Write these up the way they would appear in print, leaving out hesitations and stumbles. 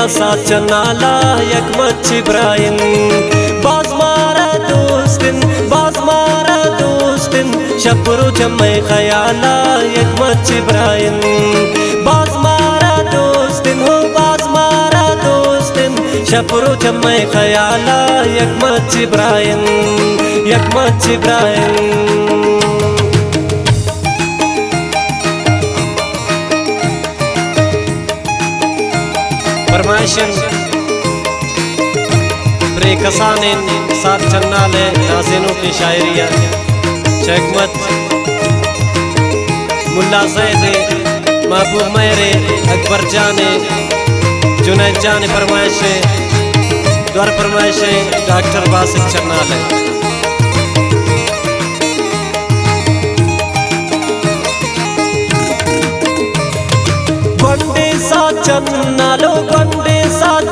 saçanala yakmat Ibrahim Bazmara dostin Şapuru çammay khayala yakmat Ibrahim Bazmara dostin Şapuru çammay khayala yakmat Ibrahim फरमाइशन ब्रेकसानिन साथ चन्नाले नाज़िनों की शायरिया शेखमत मुल्ला ज़ैदे महबूब मेरे अकबर जाने जुनैद जाने फरमाइशे द्वार फरमाइशे डॉक्टर बासित चन्नाले गंडे सा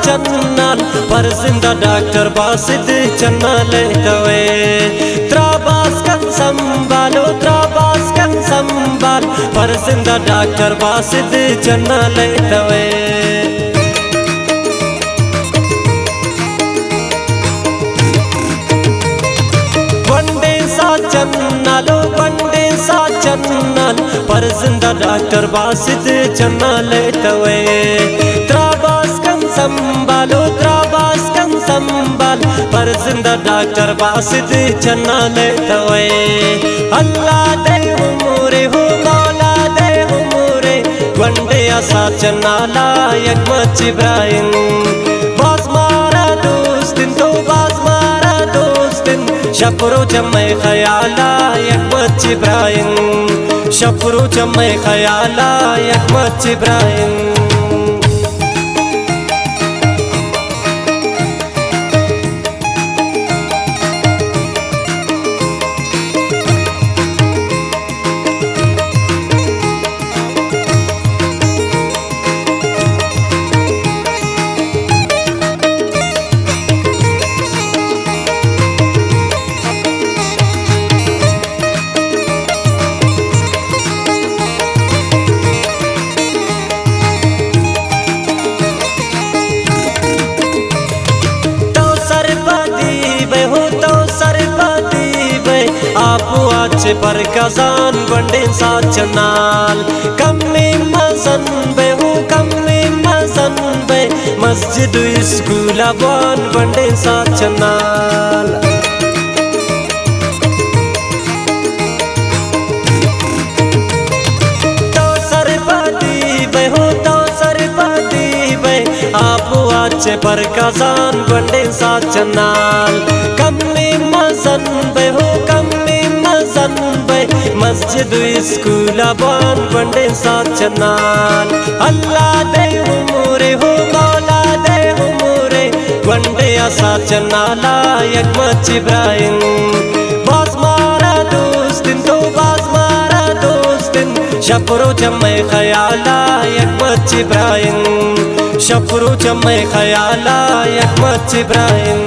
चन्नाल पर जिंदा डॉक्टर बासित चन्नाले तवे त्राबास कन संभाल पर जिंदा डॉक्टर बासित चन्नाले तवे गंडे सा चन्नाल पर जिंदा डॉक्टर बासित चन्नाले तवे त्राबास कन संभाल पर जिंदा डॉक्टर बासित चन्नाले तवे अल्लाह दे उमरे हो मौला दे उमरे गंडे सा चन्नाला yakmat Ibrahim बाज़मारा दोस्तिन शपरो चम्मय Khayala yakmat Ibrahim शपरो चम्मय Khayala yakmat Ibrahim आपू आचे पर कजान गंडे सा चन्नाल कम्मी मजन बे मस्जिद स्कूल अबान गंडे सा चन्नाल तो सरपति बे आपू आचे पर कजान गंडे सा चन्नाल कम्मी मजन बे मस्जिद स्कूल अबान गंडे सा चन्नाल अल्लाह दे उमरे हो मौला दे उमरे गंडे सा चन्नाला yakmat Ibrahim बाज़मारा दोस्तिन शपरो चम्मय Khayala yakmat Ibrahim शपरो चम्मय Khayala yakmat Ibrahim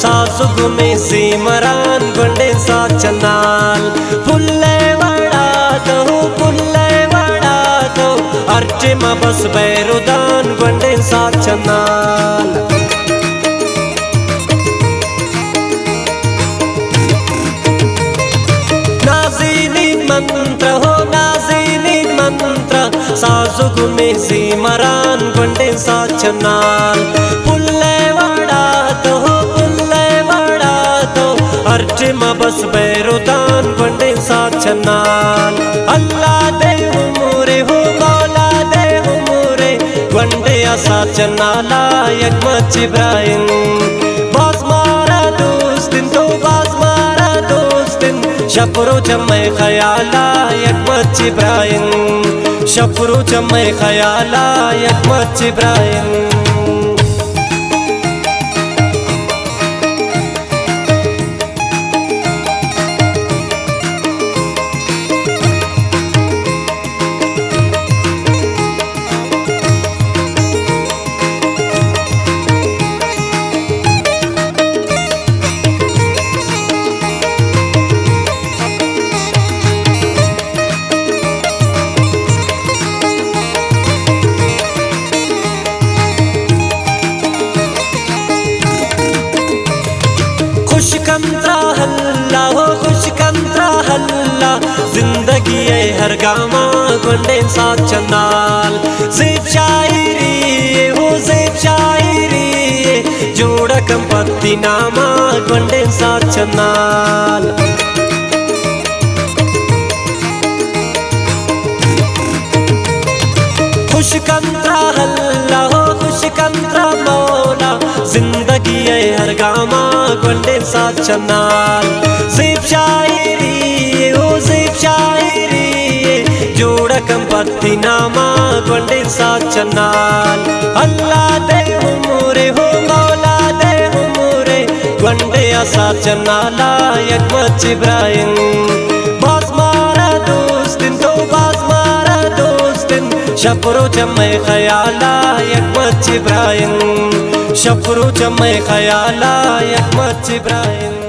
सासुग में सिमरान गंडे सा चन्नाल पुल्ले वड़ा दो अर्चे मा बस बैरुदान गंडे सा चन्नाल नाज़ीनीन मंत्र सासुग में सिमरान गंडे सा चन्नाल पुल्ले वड़ा दो अर्चे मा बस बैरुदान गंडे सा चन्नाल अल्लाह दे उमरे हो मौला दे उमरे गंडे सा चन्नाला yakmat Ibrahim बाज़मारा दोस्तिन शपरो चम्मे खयाला यकमत इब्राहिम शपरो चम्मे खयाला यकमत इब्राहिम खुशकंत्रा हल्ला हो खुशकंत्रा हल्ला जिंदगी है हर गामा गोंडे साथ चंदाल ज़ेब शायरी हो ज़ेब शायरी जोड़ा कंपत्ति नामा गोंडे साथ चंदाल खुशकंत्रा हल्ला हो खुशकंत्रा मौला जिंदगी है हर गामा गोंडे साथ चंदाल ज़ेब शायरी हो ज़ेब शायरी जोड़ा कंपत्ति नामा गोंडे साथ चंदाल अल्लाह दे उमरे हो मौला दे उमरे गोंडे साथ चंदाला यकमत इब्राहिम बाज मारा दोस्तिन तो बाज मारा दोस्तिन शपरो चम्मे खयाला यकमत इब्राहिम शपरो चम्मे खयाला यकमत इब्राहिम।